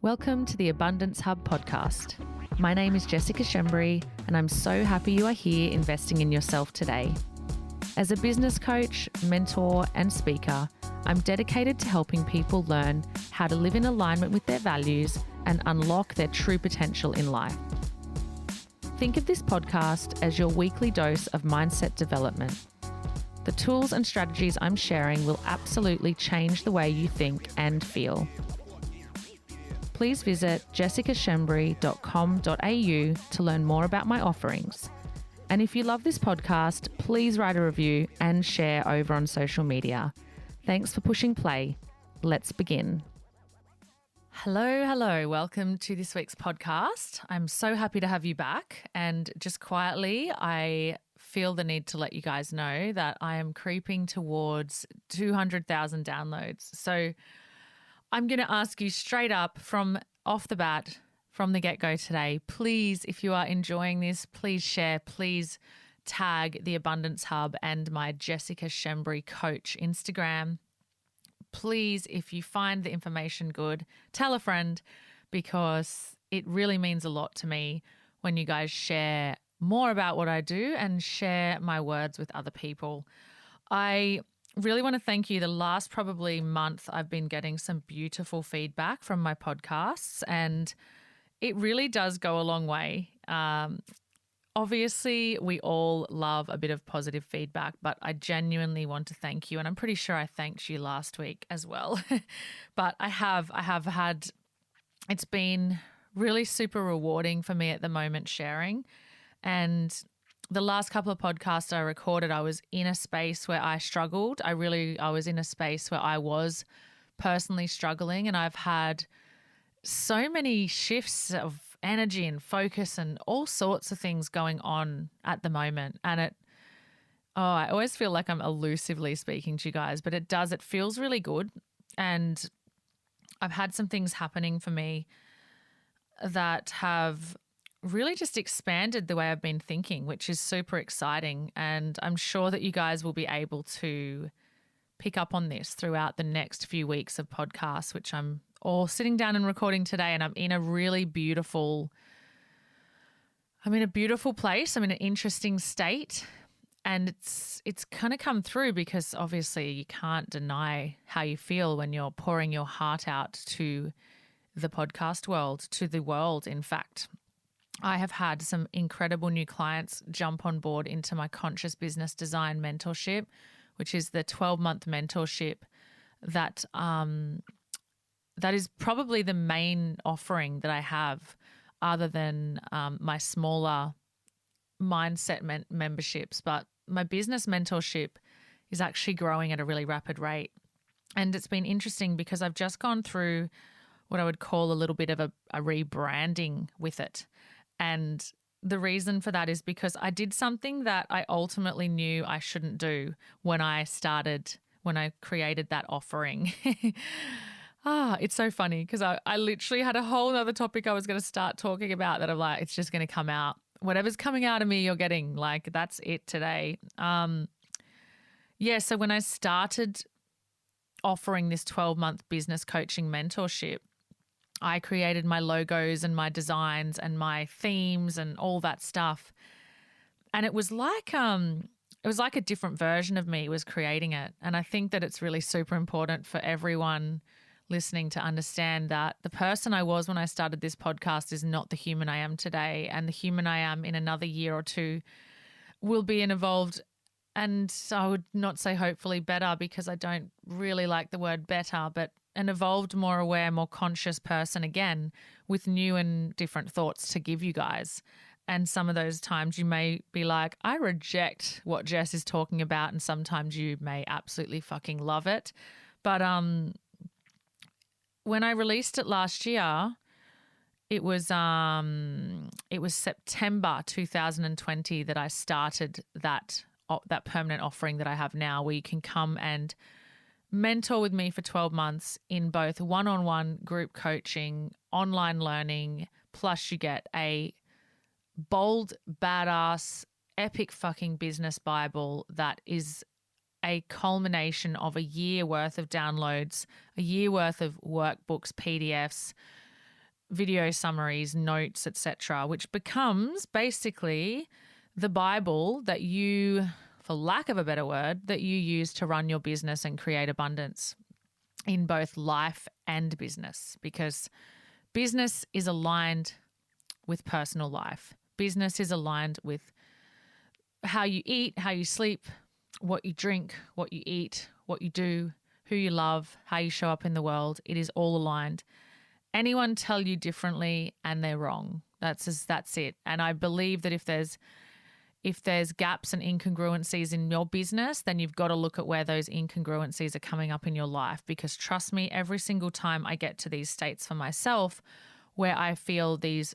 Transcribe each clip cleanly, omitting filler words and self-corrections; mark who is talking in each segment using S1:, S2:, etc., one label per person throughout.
S1: Welcome to the Abundance Hub podcast. My name is Jessica Shembry, and I'm so happy you are here investing in yourself today. As a business coach, mentor, and speaker, I'm dedicated to helping people learn how to live in alignment with their values and unlock their true potential in life. Think of this podcast as your weekly dose of mindset development. The tools and strategies I'm sharing will absolutely change the way you think and feel. Please visit jessicashembry.com.au to learn more about my offerings. And if you love this podcast, please write a review and share over on social media. Thanks for pushing play. Let's begin. Hello. Welcome to this week's podcast. I'm so happy to have you back. And just quietly, I feel the need to let you guys know that I am creeping towards 200,000 downloads. So I'm going to ask you straight up from off the bat, from the get-go today, please, if you are enjoying this, please share, please tag the Abundance Hub and my Jessica Shembry Coach Instagram. Please, if you find the information good, tell a friend, because it really means a lot to me when you guys share more about what I do and share my words with other people. I really want to thank you. The last probably month, I've been getting some beautiful feedback from my podcasts, and it really does go a long way. Obviously, we all love a bit of positive feedback, but I genuinely want to thank you, and I'm pretty sure I thanked you last week as well. But I have had, it's been really super rewarding for me at the moment sharing. And the last couple of podcasts I recorded, I was in a space where I struggled. I was in a space where I was personally struggling, and I've had so many shifts of energy and focus and all sorts of things going on at the moment. And I always feel like I'm elusively speaking to you guys, but it feels really good. And I've had some things happening for me that have really just expanded the way I've been thinking, which is super exciting. And I'm sure that you guys will be able to pick up on this throughout the next few weeks of podcasts, which I'm all sitting down and recording today. And I'm in a beautiful place. I'm in an interesting state. And it's kind of come through because obviously you can't deny how you feel when you're pouring your heart out to the podcast world, to the world, in fact. I have had some incredible new clients jump on board into my Conscious Business Design mentorship, which is the 12-month mentorship that is probably the main offering that I have, other than my smaller mindset memberships. But my business mentorship is actually growing at a really rapid rate. And it's been interesting because I've just gone through what I would call a little bit of a rebranding with it. And the reason for that is because I did something that I ultimately knew I shouldn't do when I created that offering. It's so funny because I literally had a whole other topic I was going to start talking about that I'm like, it's just going to come out. Whatever's coming out of me, you're getting, like, that's it today. So when I started offering this 12-month business coaching mentorship, I created my logos and my designs and my themes and all that stuff. And it was like a different version of me was creating it. And I think that it's really super important for everyone listening to understand that the person I was when I started this podcast is not the human I am today. And the human I am in another year or two will be an evolved, and I would not say hopefully better, because I don't really like the word better, but an evolved, more aware, more conscious person again, with new and different thoughts to give you guys. And some of those times you may be like, I reject what Jess is talking about. And sometimes you may absolutely fucking love it. But when I released it last year, it was September 2020 that I started that permanent offering that I have now, where you can come and mentor with me for 12 months in both one-on-one group coaching, online learning, plus you get a bold, badass, epic fucking business Bible that is a culmination of a year worth of downloads, a year worth of workbooks, PDFs, video summaries, notes, etc., which becomes basically the Bible that you, for lack of a better word, that you use to run your business and create abundance in both life and business, because business is aligned with personal life. Business is aligned with how you eat, how you sleep, what you drink, what you eat, what you do, who you love, how you show up in the world. It is all aligned. Anyone tell you differently and they're wrong. That's it. And I believe that if there's gaps and incongruencies in your business, then you've got to look at where those incongruencies are coming up in your life, because trust me, every single time I get to these states for myself where I feel these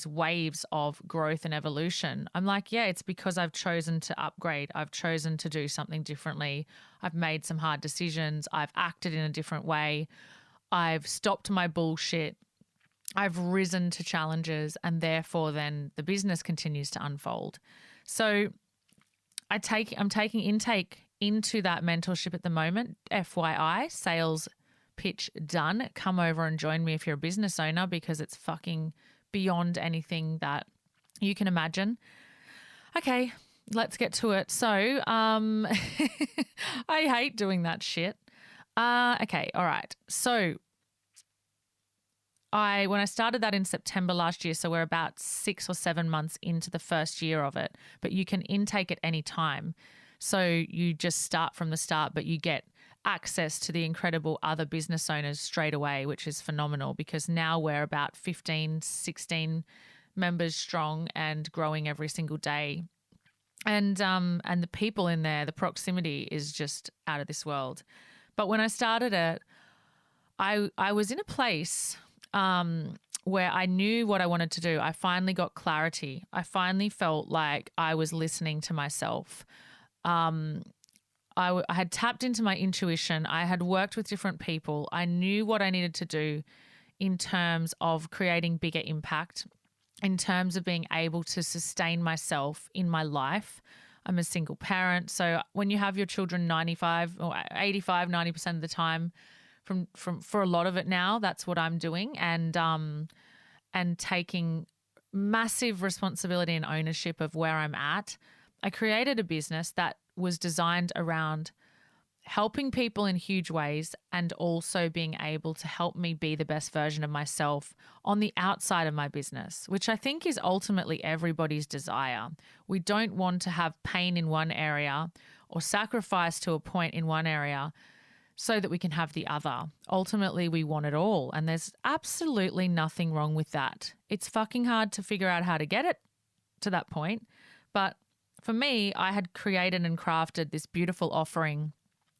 S1: waves of growth and evolution, I'm like, yeah, it's because I've chosen to upgrade. I've chosen to do something differently. I've made some hard decisions. I've acted in a different way. I've stopped my bullshit. I've risen to challenges, and therefore then the business continues to unfold. So I'm taking intake into that mentorship at the moment. FYI, sales pitch done. Come over and join me if you're a business owner, because it's fucking beyond anything that you can imagine. Okay, let's get to it. So I hate doing that shit. Okay, all right. So when I started that in September last year, so we're about 6 or 7 months into the first year of it, but you can intake at any time. So you just start from the start, but you get access to the incredible other business owners straight away, which is phenomenal, because now we're about 15, 16 members strong and growing every single day. And the people in there, the proximity is just out of this world. But when I started it, I was in a place where I knew what I wanted to do. I finally got clarity. I finally felt like I was listening to myself. I had tapped into my intuition. I had worked with different people. I knew what I needed to do in terms of creating bigger impact, in terms of being able to sustain myself in my life. I'm a single parent. So when you have your children 95 or 85, 90% of the time, for a lot of it now, that's what I'm doing, and taking massive responsibility and ownership of where I'm at. I created a business that was designed around helping people in huge ways, and also being able to help me be the best version of myself on the outside of my business, which I think is ultimately everybody's desire. We don't want to have pain in one area or sacrifice to a point in one area so that we can have the other. Ultimately, we want it all, and there's absolutely nothing wrong with that. It's fucking hard to figure out how to get it to that point, but for me, I had created and crafted this beautiful offering,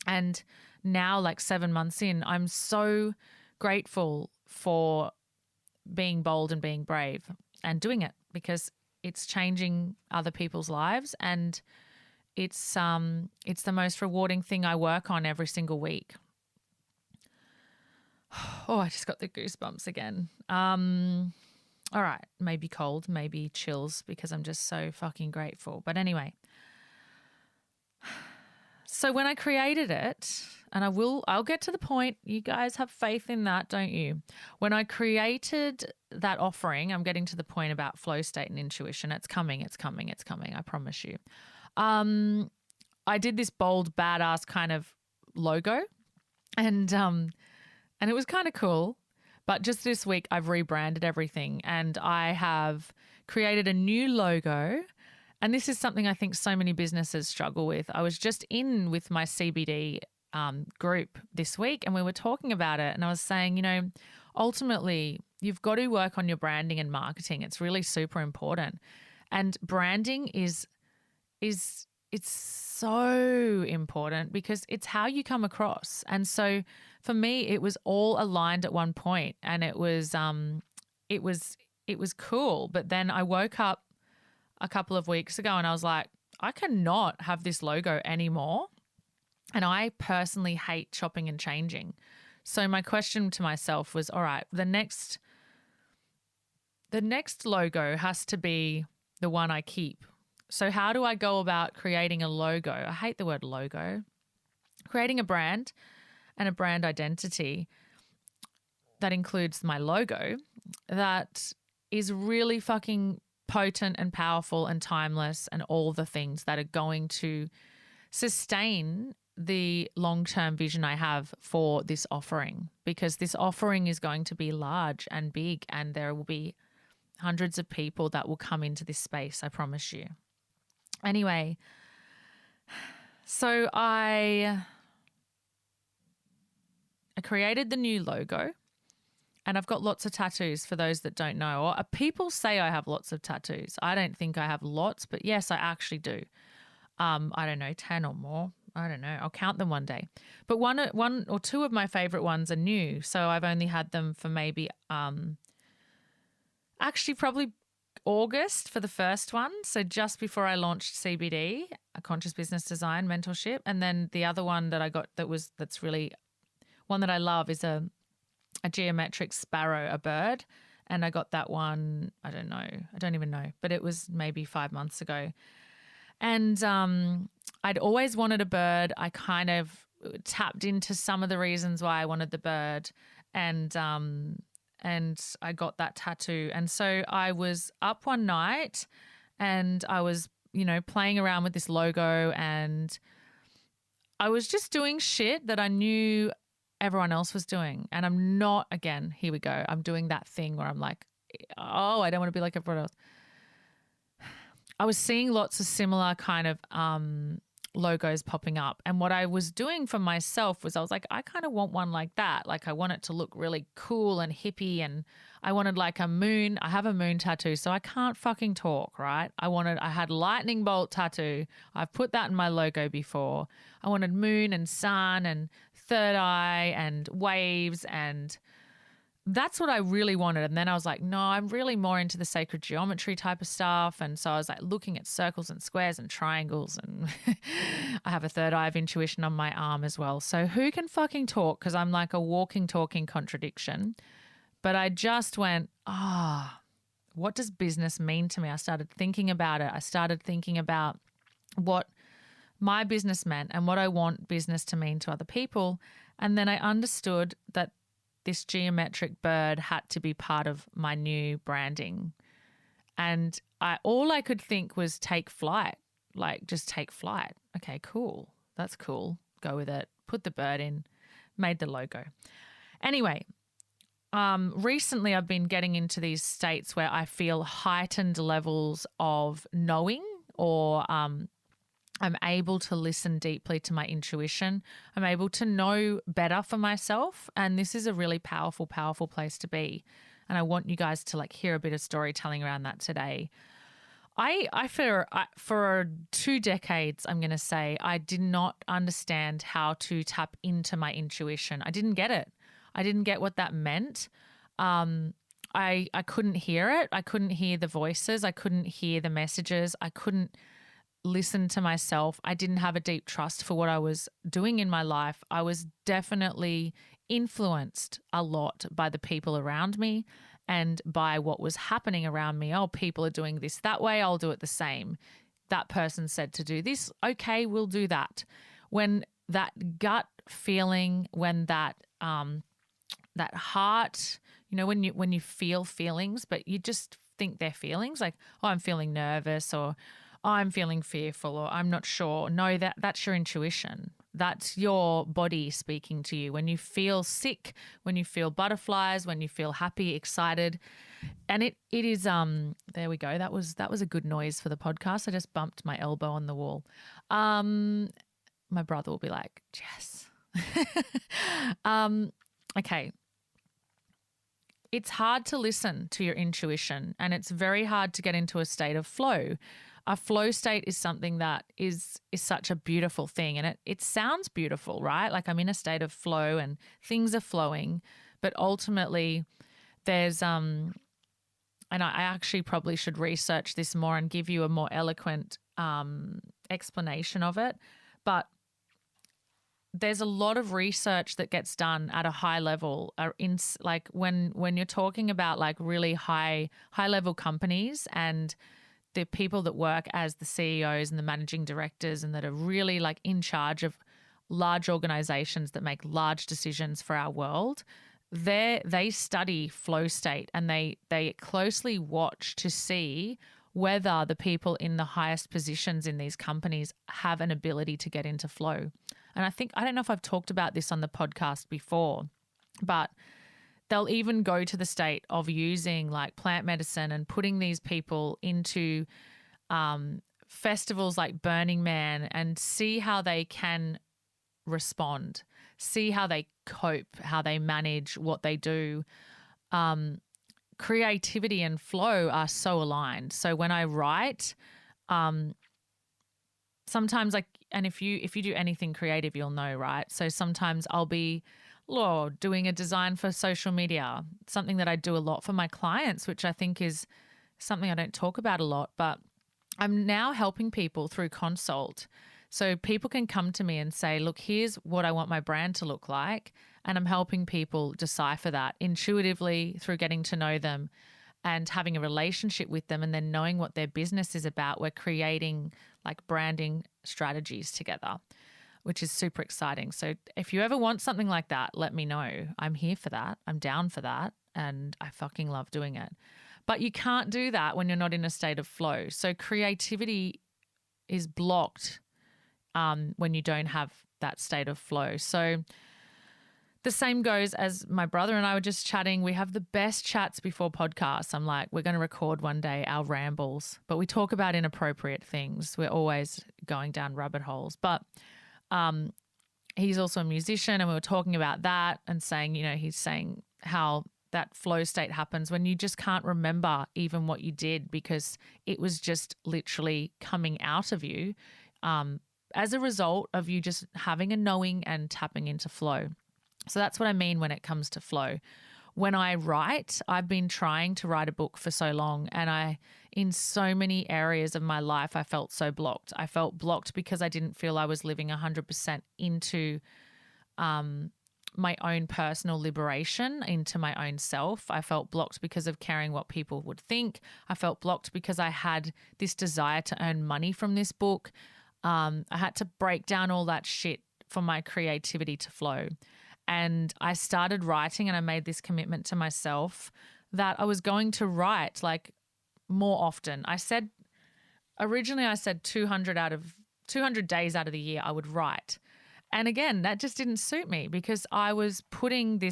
S1: and now, like 7 months in, I'm so grateful for being bold and being brave and doing it, because it's changing other people's lives, and it's the most rewarding thing I work on every single week. Oh, I just got the goosebumps again. All right, maybe cold, maybe chills, because I'm just so fucking grateful. But anyway, so when I created it, and I'll get to the point. You guys have faith in that, don't you? When I created that offering, I'm getting to the point about flow state and intuition. It's coming. I promise you. I did this bold, badass kind of logo, and it was kind of cool. But just this week, I've rebranded everything, and I have created a new logo. And this is something I think so many businesses struggle with. I was just in with my CBD group this week, and we were talking about it. And I was saying, ultimately, you've got to work on your branding and marketing. It's really super important. And branding is it's so important, because it's how you come across. And so for me, it was all aligned at one point, and it was cool. But then I woke up a couple of weeks ago and I was like, I cannot have this logo anymore. And I personally hate chopping and changing. So my question to myself was, all right, the next logo has to be the one I keep. So how do I go about creating a logo? I hate the word logo. Creating a brand and a brand identity that includes my logo. that is really fucking potent and powerful and timeless and all the things that are going to sustain the long-term vision I have for this offering, because this offering is going to be large and big, and there will be hundreds of people that will come into this space, I promise you. Anyway, so I created the new logo. And I've got lots of tattoos for those that don't know. Or people say I have lots of tattoos. I don't think I have lots, but yes, I actually do. I don't know, 10 or more. I don't know. I'll count them one day. But one or two of my favorite ones are new. So I've only had them for maybe actually probably August for the first one. So just before I launched CBD, a conscious business design mentorship. And then the other one that I got that's really one that I love is a geometric sparrow, a bird. And I got that one, I don't know, I don't even know, but it was maybe 5 months ago. And I'd always wanted a bird. I kind of tapped into some of the reasons why I wanted the bird, and I got that tattoo. And so I was up one night and I was, playing around with this logo, and I was just doing shit that I knew everyone else was doing. And I'm not, again, here we go. I'm doing that thing where I'm like, oh, I don't want to be like everyone else. I was seeing lots of similar kind of logos popping up. And what I was doing for myself was I was like, I kind of want one like that. Like I want it to look really cool and hippie. And I wanted like a moon. I have a moon tattoo, so I can't fucking talk, right? I had lightning bolt tattoo. I've put that in my logo before. I wanted moon and sun and third eye and waves, and that's what I really wanted. And then I was like, no, I'm really more into the sacred geometry type of stuff. And so I was like looking at circles and squares and triangles, and I have a third eye of intuition on my arm as well. So who can fucking talk? Because I'm like a walking, talking contradiction. But I just went, what does business mean to me? I started thinking about it. I started thinking about what my business meant and what I want business to mean to other people. And then I understood that this geometric bird had to be part of my new branding. And all I could think was take flight, like just take flight. Okay, cool. That's cool. Go with it. Put the bird in, made the logo. Anyway, recently I've been getting into these states where I feel heightened levels of knowing, or I'm able to listen deeply to my intuition. I'm able to know better for myself. And this is a really powerful, powerful place to be. And I want you guys to like hear a bit of storytelling around that today. For 2 decades, I'm going to say, I did not understand how to tap into my intuition. I didn't get it. I didn't get what that meant. I couldn't hear it. I couldn't hear the voices. I couldn't hear the messages. I couldn't listen to myself. I didn't have a deep trust for what I was doing in my life. I was definitely influenced a lot by the people around me and by what was happening around me. Oh, people are doing this that way. I'll do it the same. That person said to do this. Okay, we'll do that. When that gut feeling, when that heart, when you feel feelings, but you just think they're feelings, like, oh, I'm feeling nervous, or I'm feeling fearful, or I'm not sure. No, that's your intuition. That's your body speaking to you. When you feel sick, when you feel butterflies, when you feel happy, excited. And it is there we go. That was a good noise for the podcast. I just bumped my elbow on the wall. My brother will be like, Jess. Okay. It's hard to listen to your intuition, and it's very hard to get into a state of flow. A flow state is something that is such a beautiful thing, and it sounds beautiful, right? Like I'm in a state of flow and things are flowing, but ultimately there's and I actually probably should research this more and give you a more eloquent explanation of it, but there's a lot of research that gets done at a high level in like when you're talking about like really high level companies and the people that work as the CEOs and the managing directors and that are really like in charge of large organizations that make large decisions for our world. they study flow state, and they closely watch to see whether the people in the highest positions in these companies have an ability to get into flow. And I don't know if I've talked about this on the podcast before, but they'll even go to the state of using like plant medicine and putting these people into festivals like Burning Man and see how they can respond, see how they cope, how they manage what they do. Creativity and flow are so aligned. So when I write, sometimes and if you do anything creative, you'll know, right? So sometimes I'll be doing a design for social media, something that I do a lot for my clients, which I think is something I don't talk about a lot, but I'm now helping people through consult. So people can come to me and say, look, here's what I want my brand to look like. And I'm helping people decipher that intuitively through getting to know them and having a relationship with them, and then knowing what their business is about. We're creating like branding strategies together, which is super exciting. So if you ever want something like that, let me know. I'm here for that. I'm down for that. And I fucking love doing it. But you can't do that when you're not in a state of flow. So creativity is blocked when you don't have that state of flow. So the same goes as my brother and I were just chatting. We have the best chats before podcasts. I'm like, we're going to record one day our rambles, but we talk about inappropriate things. We're always going down rabbit holes. But he's also a musician, and we were talking about that and saying, he's saying how that flow state happens when you just can't remember even what you did because it was just literally coming out of you as a result of you just having a knowing and tapping into flow. So that's what I mean when it comes to flow. When I write, I've been trying to write a book for so long, and in so many areas of my life, I felt so blocked. I felt blocked because I didn't feel I was living 100% into my own personal liberation, into my own self. I felt blocked because of caring what people would think. I felt blocked because I had this desire to earn money from this book. I had to break down all that shit for my creativity to flow. And I started writing, and I made this commitment to myself that I was going to write like more often. Originally I said 200 days out of the year I would write. And again, that just didn't suit me because I was putting I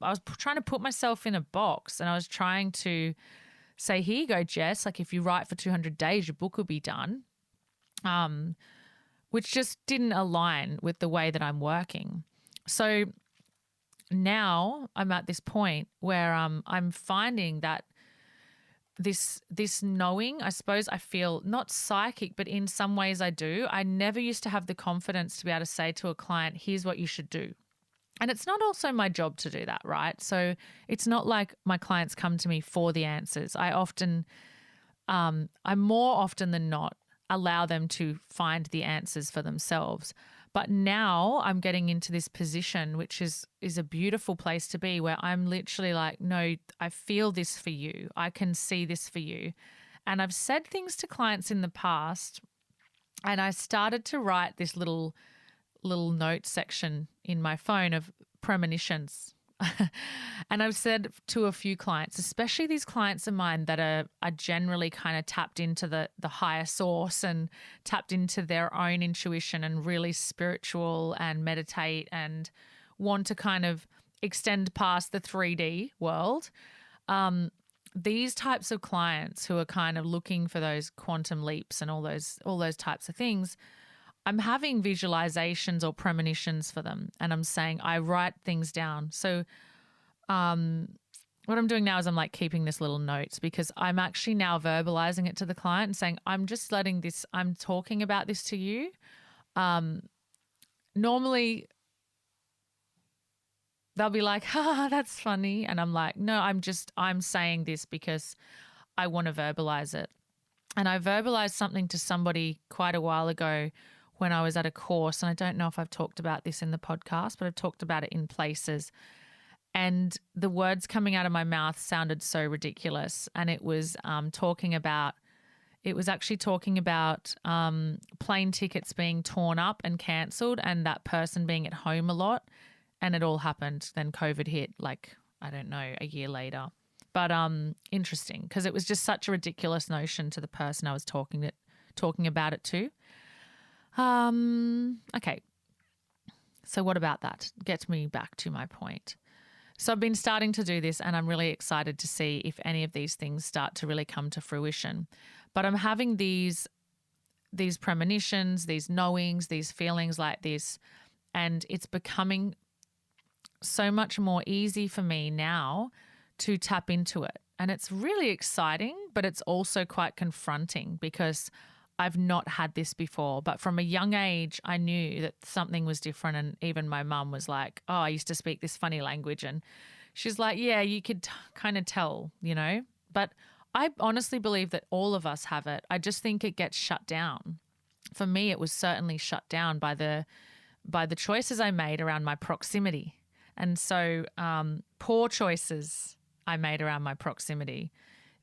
S1: was trying to put myself in a box, and I was trying to say, here you go, Jess, like if you write for 200 days, your book will be done. Which just didn't align with the way that I'm working. So now I'm at this point where I'm finding that this knowing, I suppose I feel not psychic, but in some ways I do. I never used to have the confidence to be able to say to a client, here's what you should do. And it's not also my job to do that, right? So it's not like my clients come to me for the answers. I more often than not allow them to find the answers for themselves. But now I'm getting into this position, which is a beautiful place to be, where I'm literally like, no, I feel this for you. I can see this for you. And I've said things to clients in the past, and I started to write this little note section in my phone of premonitions. And I've said to a few clients, especially these clients of mine that are generally kind of tapped into the higher source and tapped into their own intuition and really spiritual and meditate and want to kind of extend past the 3D world. These types of clients who are kind of looking for those quantum leaps and all those types of things, I'm having visualizations or premonitions for them, and I'm saying I write things down. So what I'm doing now is I'm like keeping this little notes, because I'm actually now verbalizing it to the client and saying, I'm talking about this to you. Normally they'll be like, that's funny. And I'm like, no, I'm saying this because I want to verbalize it. And I verbalized something to somebody quite a while ago when I was at a course, and I don't know if I've talked about this in the podcast, but I've talked about it in places. And the words coming out of my mouth sounded so ridiculous. And it was talking about plane tickets being torn up and cancelled, and that person being at home a lot And it all happened. Then COVID hit, like, I don't know, a year later. But interesting, because it was just such a ridiculous notion to the person I was talking about it to. Okay. So what about that? Gets me back to my point. So I've been starting to do this, and I'm really excited to see if any of these things start to really come to fruition. But I'm having these premonitions, these knowings, these feelings like this, and it's becoming so much more easy for me now to tap into it. And it's really exciting, but it's also quite confronting because I've not had this before. But from a young age, I knew that something was different. And even my mum was like, oh, I used to speak this funny language. And she's like, yeah, you could kind of tell, But I honestly believe that all of us have it. I just think it gets shut down. For me, it was certainly shut down by the choices I made around my proximity. And so poor choices I made around my proximity,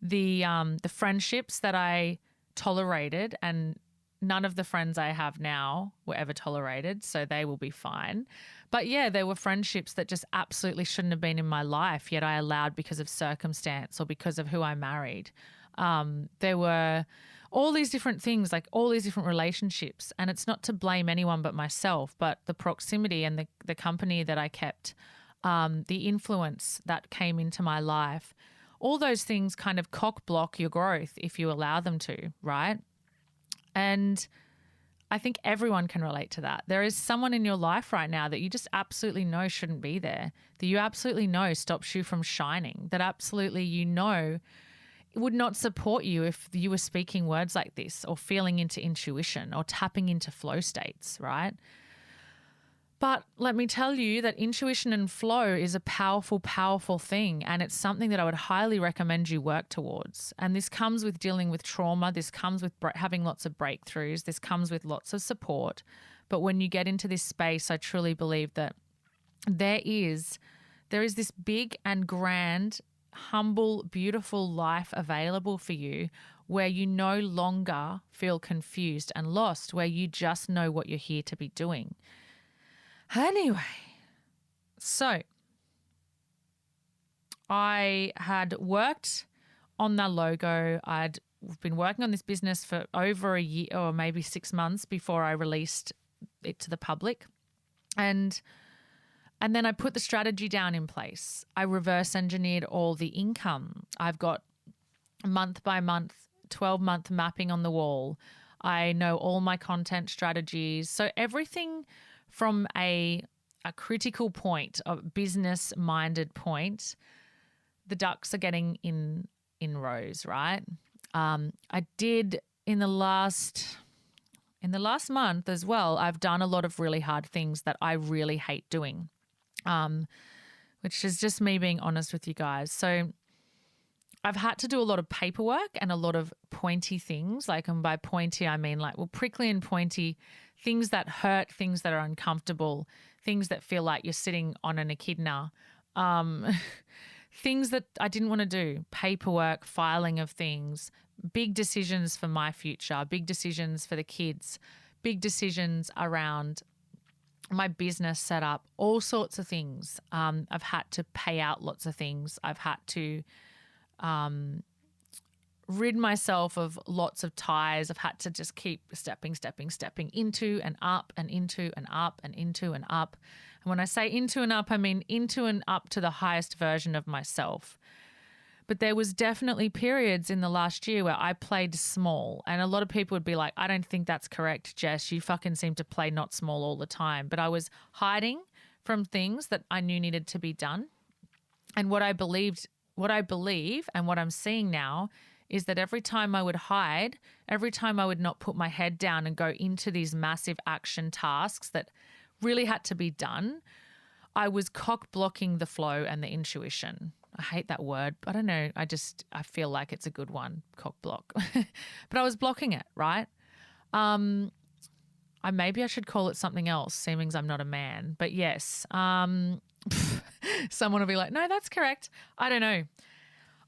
S1: the friendships that I tolerated, and none of the friends I have now were ever tolerated, so they will be fine. But yeah, there were friendships that just absolutely shouldn't have been in my life, yet I allowed because of circumstance or because of who I married. There were all these different things, like all these different relationships, and it's not to blame anyone but myself, but the proximity and the company that I kept, the influence that came into my life, all those things kind of cock block your growth if you allow them to, right? And I think everyone can relate to that. There is someone in your life right now that you just absolutely know shouldn't be there, that you absolutely know stops you from shining, that absolutely would not support you if you were speaking words like this or feeling into intuition or tapping into flow states, right? But let me tell you that intuition and flow is a powerful, powerful thing, and it's something that I would highly recommend you work towards. And this comes with dealing with trauma. This comes with having lots of breakthroughs. This comes with lots of support. But when you get into this space, I truly believe that there is this big and grand, humble, beautiful life available for you where you no longer feel confused and lost, where you just know what you're here to be doing. Anyway, so I had worked on the logo. I'd been working on this business for over a year or maybe 6 months before I released it to the public. And then I put the strategy down in place. I reverse engineered all the income. I've got month by month, 12-month mapping on the wall. I know all my content strategies. So everything from a critical point, a business-minded point, the ducks are getting in rows, right? I did in the last month as well, I've done a lot of really hard things that I really hate doing, which is just me being honest with you guys. So I've had to do a lot of paperwork and a lot of pointy things. Like, and by pointy, I mean prickly and pointy, things that hurt, things that are uncomfortable, things that feel like you're sitting on an echidna, things that I didn't want to do, paperwork, filing of things, big decisions for my future, big decisions for the kids, big decisions around my business setup, all sorts of things. I've had to pay out lots of things. I've had to rid myself of lots of ties. I've had to just keep stepping into and up and into and up and into and up. And when I say into and up, I mean into and up to the highest version of myself. But there was definitely periods in the last year where I played small, and a lot of people would be like, I don't think that's correct, Jess. You fucking seem to play not small all the time. But I was hiding from things that I knew needed to be done. And what I believe and what I'm seeing now is that every time I would hide, every time I would not put my head down and go into these massive action tasks that really had to be done, I was cock blocking the flow and the intuition. I hate that word, but I don't know. I feel like it's a good one, cock block. But I was blocking it, right? Maybe I should call it something else, seeming I'm not a man. But yes, someone will be like, no, that's correct. I don't know.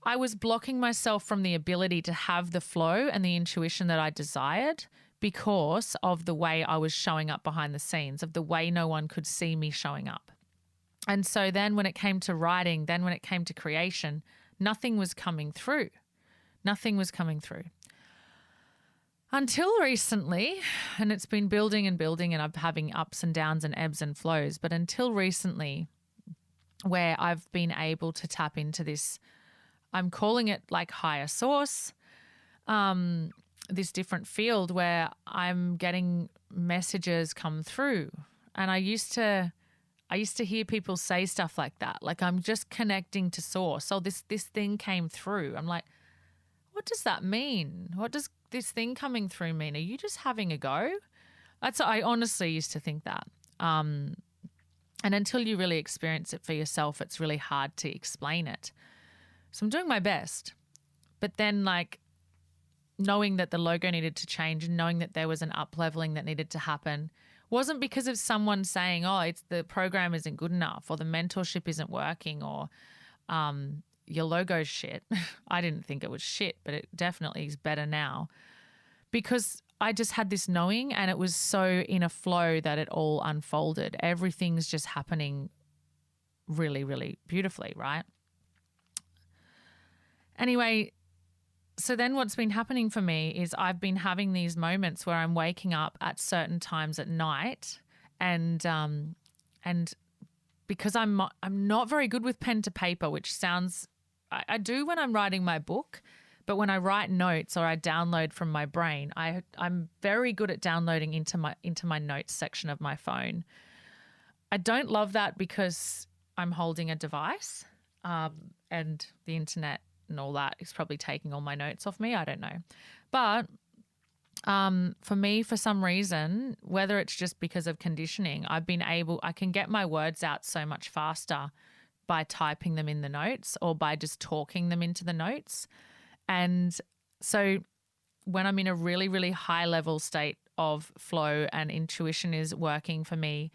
S1: I was blocking myself from the ability to have the flow and the intuition that I desired because of the way I was showing up behind the scenes, of the way no one could see me showing up. And so then when it came to writing, then when it came to creation, nothing was coming through. Nothing was coming through. Until recently, and it's been building and building, and I'm having ups and downs and ebbs and flows, but until recently, where I've been able to tap into this, I'm calling it like higher source, this different field where I'm getting messages come through. And I used to hear people say stuff like that, like I'm just connecting to source. So this thing came through. I'm like, what does that mean? What does this thing coming through mean? Are you just having a go? I honestly used to think that. And until you really experience it for yourself, it's really hard to explain it. So I'm doing my best. But then like knowing that the logo needed to change and knowing that there was an up-leveling that needed to happen wasn't because of someone saying, oh, it's the program isn't good enough or the mentorship isn't working or your logo's shit. I didn't think it was shit, but it definitely is better now because I just had this knowing and it was so in a flow that it all unfolded. Everything's just happening really, really beautifully, right? Anyway, so then what's been happening for me is I've been having these moments where I'm waking up at certain times at night and because I'm not very good with pen to paper, which sounds I do when I'm writing my book, but when I write notes or I download from my brain, I'm very good at downloading into my notes section of my phone. I don't love that because I'm holding a device and the internet and all that is probably taking all my notes off me. I don't know. But for me, for some reason, whether it's just because of conditioning, I can get my words out so much faster by typing them in the notes or by just talking them into the notes. And so when I'm in a really, really high level state of flow and intuition is working for me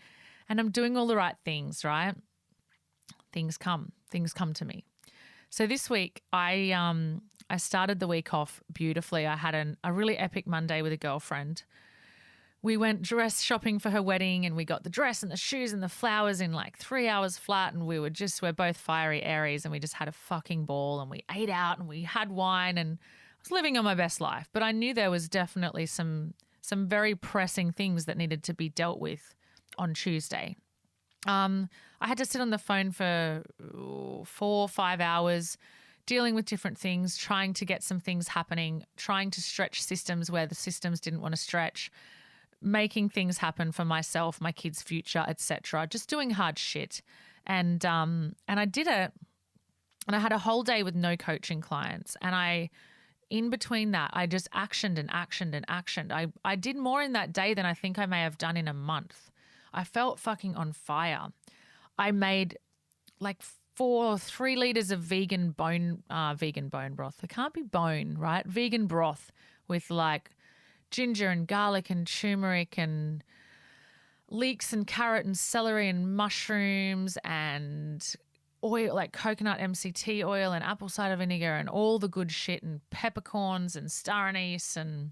S1: and I'm doing all the right things, right? Things come to me. So this week I started the week off beautifully. I had a really epic Monday with a girlfriend. We went dress shopping for her wedding and we got the dress and the shoes and the flowers in like 3 hours flat and we're both fiery Aries and we just had a fucking ball and we ate out and we had wine and I was living on my best life. But I knew there was definitely some very pressing things that needed to be dealt with on Tuesday. I had to sit on the phone for 4 or 5 hours dealing with different things, trying to get some things happening, trying to stretch systems where the systems didn't want to stretch, making things happen for myself, my kids' future, etc. Just doing hard shit. And I did it and I had a whole day with no coaching clients. And in between that, I just actioned and actioned and actioned. I did more in that day than I think I may have done in a month. I felt fucking on fire. I made like 3 liters of vegan bone broth. It can't be bone, right? Vegan broth with like ginger and garlic and turmeric and leeks and carrot and celery and mushrooms and oil, like coconut MCT oil and apple cider vinegar and all the good shit and peppercorns and star anise, and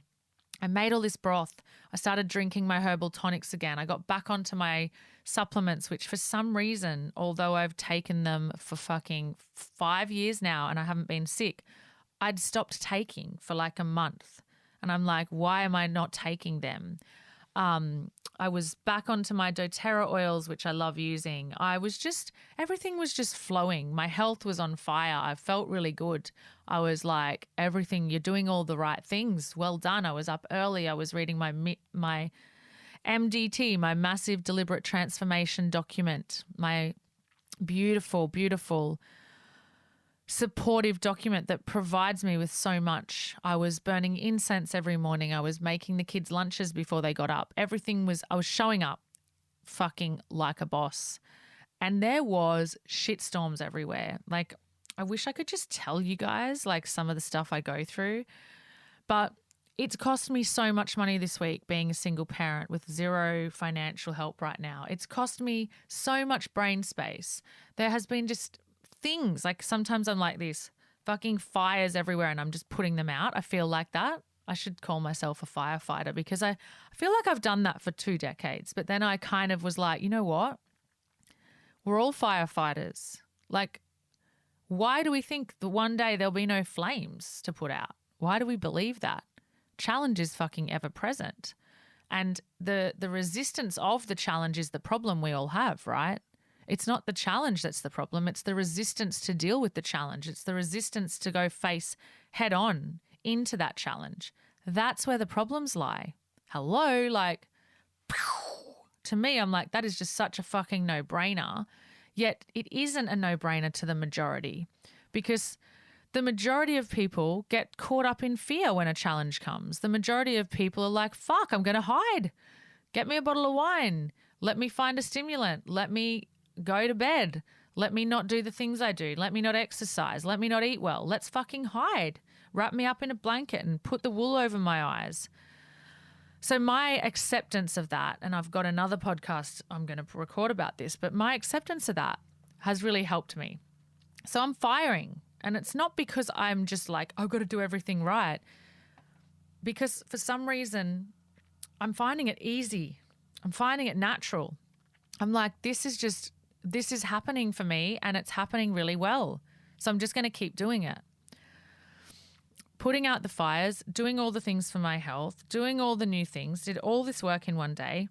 S1: I made all this broth. I started drinking my herbal tonics again. I got back onto my supplements, which for some reason, although I've taken them for fucking 5 years now and I haven't been sick, I'd stopped taking for like a month. And I'm like, why am I not taking them? I was back onto my doTERRA oils, which I love using. Everything was just flowing. My health was on fire. I felt really good. I was like, everything, you're doing all the right things. Well done. I was up early. I was reading my MDT, my Massive Deliberate Transformation document, my beautiful, beautiful supportive document that provides me with so much. I was burning incense every morning. I was making the kids' lunches before they got up. I was showing up fucking like a boss. And there was shitstorms everywhere. Like, I wish I could just tell you guys like some of the stuff I go through, but it's cost me so much money this week being a single parent with zero financial help right now. It's cost me so much brain space. There has been just things like sometimes I'm like this, fucking fires everywhere and I'm just putting them out. I feel like that. I should call myself a firefighter because I feel like I've done that for 2 decades. But then I kind of was like, you know what? We're all firefighters. Like, why do we think that one day there'll be no flames to put out? Why do we believe that? Challenge is fucking ever present. And the resistance of the challenge is the problem we all have, right? It's not the challenge that's the problem. It's the resistance to deal with the challenge. It's the resistance to go face head on into that challenge. That's where the problems lie. Hello, like, to me, I'm like, that is just such a fucking no-brainer. Yet it isn't a no-brainer to the majority, because the majority of people get caught up in fear when a challenge comes. The majority of people are like, fuck, I'm going to hide. Get me a bottle of wine. Let me find a stimulant. Let me go to bed. Let me not do the things I do. Let me not exercise. Let me not eat well. Let's fucking hide. Wrap me up in a blanket and put the wool over my eyes. So my acceptance of that, and I've got another podcast I'm going to record about this, but my acceptance of that has really helped me. So I'm firing. And it's not because I'm just like, I've got to do everything right. Because for some reason, I'm finding it easy. I'm finding it natural. I'm like, this is happening for me, and it's happening really well. So I'm just going to keep doing it. Putting out the fires, doing all the things for my health, doing all the new things, did all this work in one day,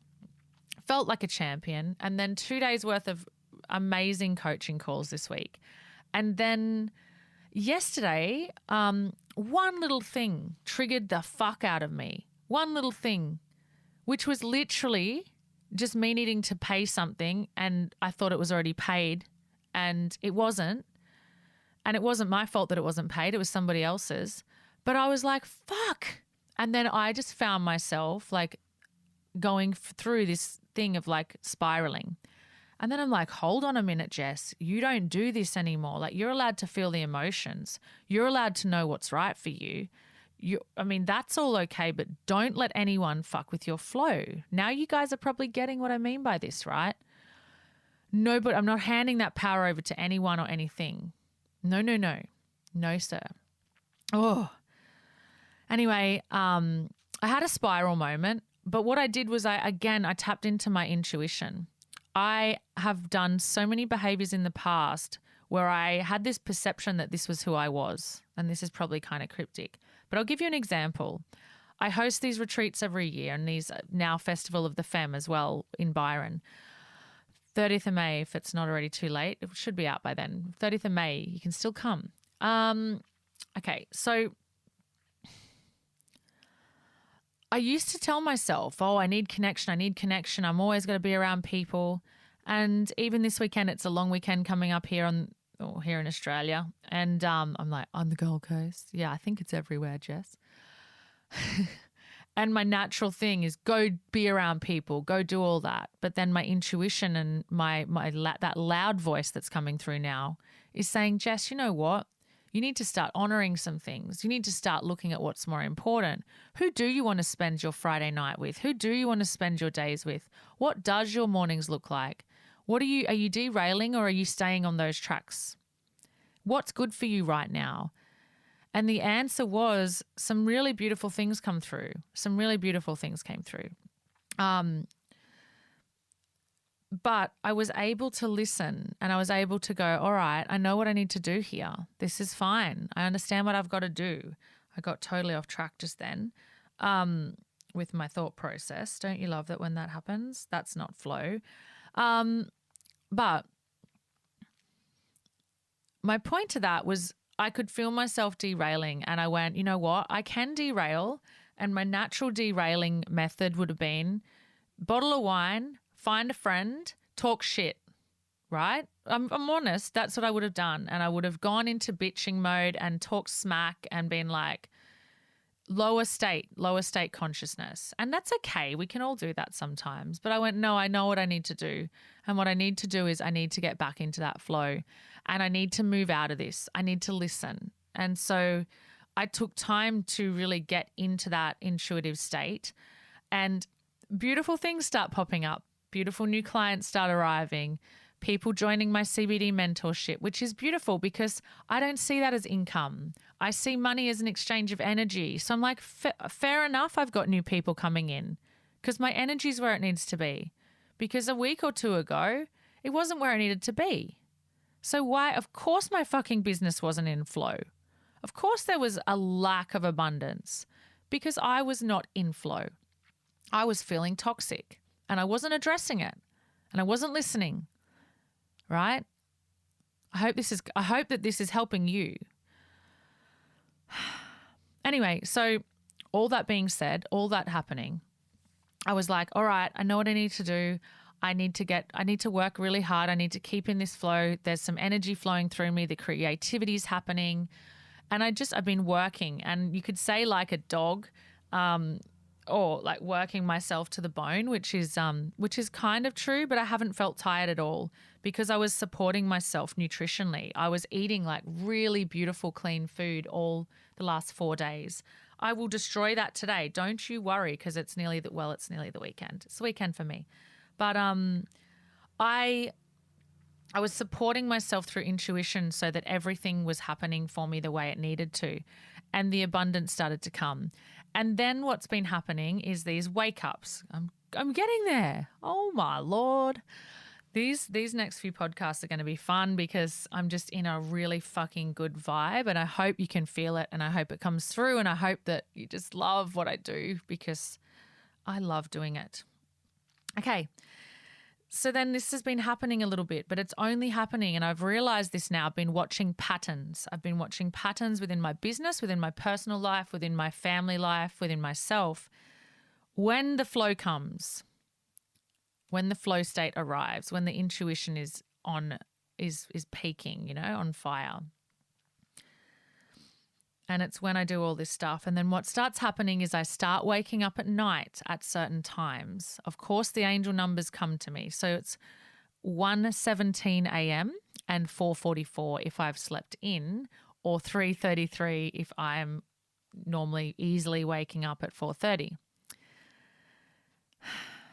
S1: felt like a champion, and then 2 days worth of amazing coaching calls this week. And then yesterday, one little thing triggered the fuck out of me. One little thing, which was literally just me needing to pay something, and I thought it was already paid, and it wasn't. And it wasn't my fault that it wasn't paid. It was somebody else's. But I was like, fuck. And then I just found myself like going through this thing of like spiraling. And then I'm like, hold on a minute, Jess. You don't do this anymore. Like, you're allowed to feel the emotions. You're allowed to know what's right for you. That's all okay, but don't let anyone fuck with your flow. Now you guys are probably getting what I mean by this, right? No, but I'm not handing that power over to anyone or anything. No. No, sir. Oh. Anyway, I had a spiral moment, but what I did was I tapped into my intuition. I have done so many behaviors in the past where I had this perception that this was who I was, and this is probably kind of cryptic, but I'll give you an example. I host these retreats every year, and these now Festival of the Femme as well in Byron. 30th of May, if it's not already too late. It should be out by then. 30th of May, you can still come. Okay, so I used to tell myself, I need connection. I'm always going to be around people. And even this weekend, it's a long weekend coming up here here in Australia. And I'm like, on the Gold Coast. Yeah, I think it's everywhere, Jess. And my natural thing is go be around people, go do all that. But then my intuition and that loud voice that's coming through now is saying, Jess, you know what? You need to start honoring some things. You need to start looking at what's more important. Who do you want to spend your Friday night with? Who do you want to spend your days with? What does your mornings look like? Are you derailing, or are you staying on those tracks? What's good for you right now? And the answer was some really beautiful things come through. Some really beautiful things came through. But I was able to listen, and I was able to go, all right, I know what I need to do here. This is fine. I understand what I've got to do. I got totally off track just then with my thought process. Don't you love that when that happens? That's not flow. But my point to that was I could feel myself derailing, and I went, you know what? I can derail, and my natural derailing method would have been bottle of wine, find a friend, talk shit, right? I'm honest. That's what I would have done. And I would have gone into bitching mode and talked smack and been like lower state consciousness. And that's okay. We can all do that sometimes. But I went, no, I know what I need to do. And what I need to do is I need to get back into that flow, and I need to move out of this. I need to listen. And so I took time to really get into that intuitive state, and beautiful things start popping up. Beautiful new clients start arriving, people joining my CBD mentorship, which is beautiful because I don't see that as income. I see money as an exchange of energy. So I'm like, fair enough, I've got new people coming in because my energy is where it needs to be. Because a week or two ago, It wasn't where I needed to be. So why? Of course my fucking business wasn't in flow. Of course there was a lack of abundance because I was not in flow. I was feeling toxic and I wasn't addressing it and I wasn't listening, right? I hope that this is helping you. Anyway, so all that being said, all that happening, I was like, all right, I know what I need to do. I need to work really hard. I need to keep in this flow. There's some energy flowing through me. The creativity's happening. And I've been working, and you could say like a dog, or like working myself to the bone, which is kind of true, but I haven't felt tired at all because I was supporting myself nutritionally. I was eating like really beautiful, clean food all the last 4 days. I will destroy that today. Don't you worry, because it's nearly the weekend. It's the weekend for me. But I was supporting myself through intuition so that everything was happening for me the way it needed to, and the abundance started to come. And then what's been happening is these wake ups. I'm getting there. Oh my Lord. These next few podcasts are going to be fun because I'm just in a really fucking good vibe, and I hope you can feel it, and I hope it comes through, and I hope that you just love what I do because I love doing it. Okay. So then this has been happening a little bit, but it's only happening, and I've realized this now. I've been watching patterns. I've been watching patterns within my business, within my personal life, within my family life, within myself. When the flow comes, when the flow state arrives, when the intuition is peaking, on fire. And it's when I do all this stuff. And then what starts happening is I start waking up at night at certain times. Of course, the angel numbers come to me. So it's 1:17 a.m. and 4:44 if I've slept in, or 3:33 if I'm normally easily waking up at 4:30.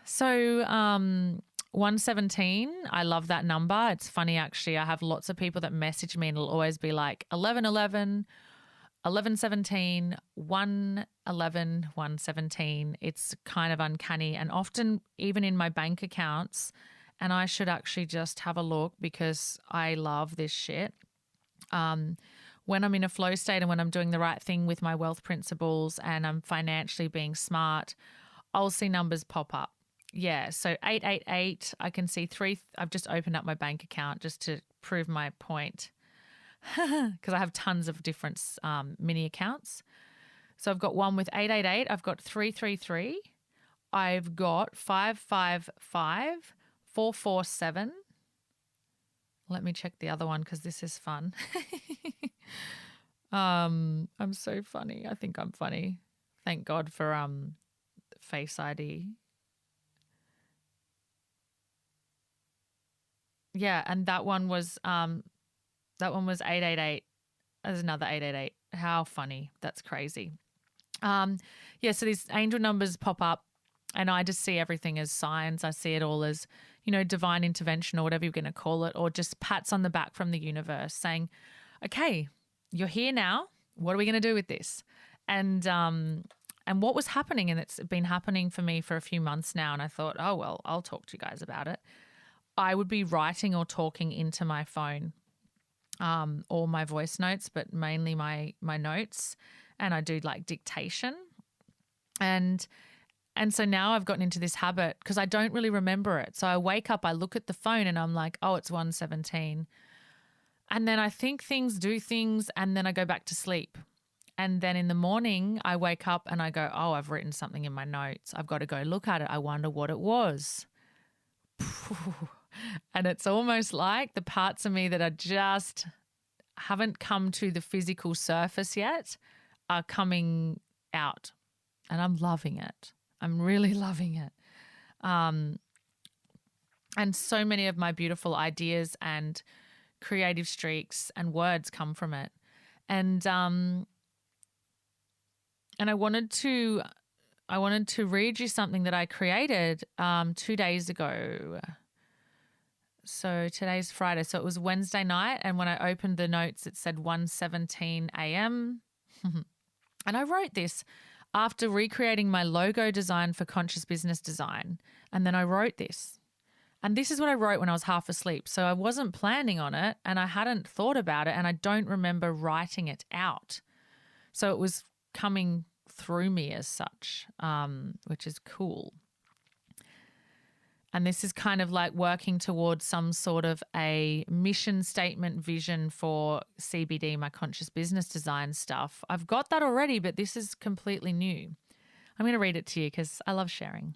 S1: So 1:17, I love that number. It's funny, actually. I have lots of people that message me and it'll always be like 11:11, 11:17, 1:11, 1:17. It's kind of uncanny, and often even in my bank accounts, and I should actually just have a look because I love this shit. When I'm in a flow state and when I'm doing the right thing with my wealth principles and I'm financially being smart, I'll see numbers pop up. Yeah, so 888, I can see 3. I've just opened up my bank account just to prove my point because I have tons of different mini accounts. So I've got one with 888. I've got 333. I've got 555, 447. Let me check the other one because this is fun. I'm so funny. I think I'm funny. Thank God for Face ID. Yeah, and that one was 888. There's another 888. How funny. That's crazy. Yeah, so these angel numbers pop up and I just see everything as signs. I see it all as, divine intervention or whatever you're going to call it, or just pats on the back from the universe saying, okay, you're here now. What are we going to do with this? And what was happening, and it's been happening for me for a few months now, and I thought, oh, well, I'll talk to you guys about it. I would be writing or talking into my phone or my voice notes, but mainly my notes, and I do like dictation. And so now I've gotten into this habit because I don't really remember it. So I wake up, I look at the phone and I'm like, oh, it's 1:17. And then I think things, do things, and then I go back to sleep. And then in the morning I wake up and I go, oh, I've written something in my notes. I've got to go look at it. I wonder what it was. And it's almost like the parts of me that are just haven't come to the physical surface yet are coming out, and I'm loving it. I'm really loving it. And so many of my beautiful ideas and creative streaks and words come from it. And I wanted to read you something that I created 2 days ago. So today's Friday. So it was Wednesday night, and when I opened the notes, it said 1:17 a.m. And I wrote this after recreating my logo design for Conscious Business Design. And then I wrote this. And this is what I wrote when I was half asleep. So I wasn't planning on it and I hadn't thought about it and I don't remember writing it out. So it was coming through me as such, which is cool. And this is kind of like working towards some sort of a mission statement vision for CBD, my conscious business design stuff. I've got that already, but this is completely new. I'm going to read it to you because I love sharing.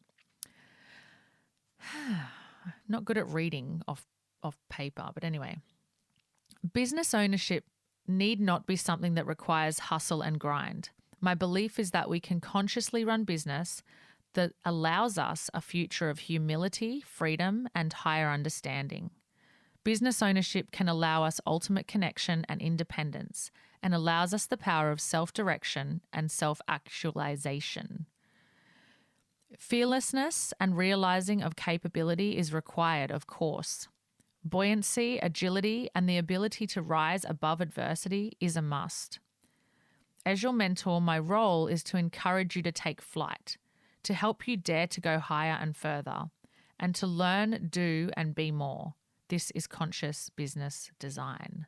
S1: Not good at reading off paper, but anyway. Business ownership need not be something that requires hustle and grind. My belief is that we can consciously run business that allows us a future of humility, freedom, and higher understanding. Business ownership can allow us ultimate connection and independence and allows us the power of self-direction and self-actualization. Fearlessness and realizing of capability is required, of course. Buoyancy, agility, and the ability to rise above adversity is a must. As your mentor, my role is to encourage you to take flight, to help you dare to go higher and further, and to learn, do, and be more. This is conscious business design.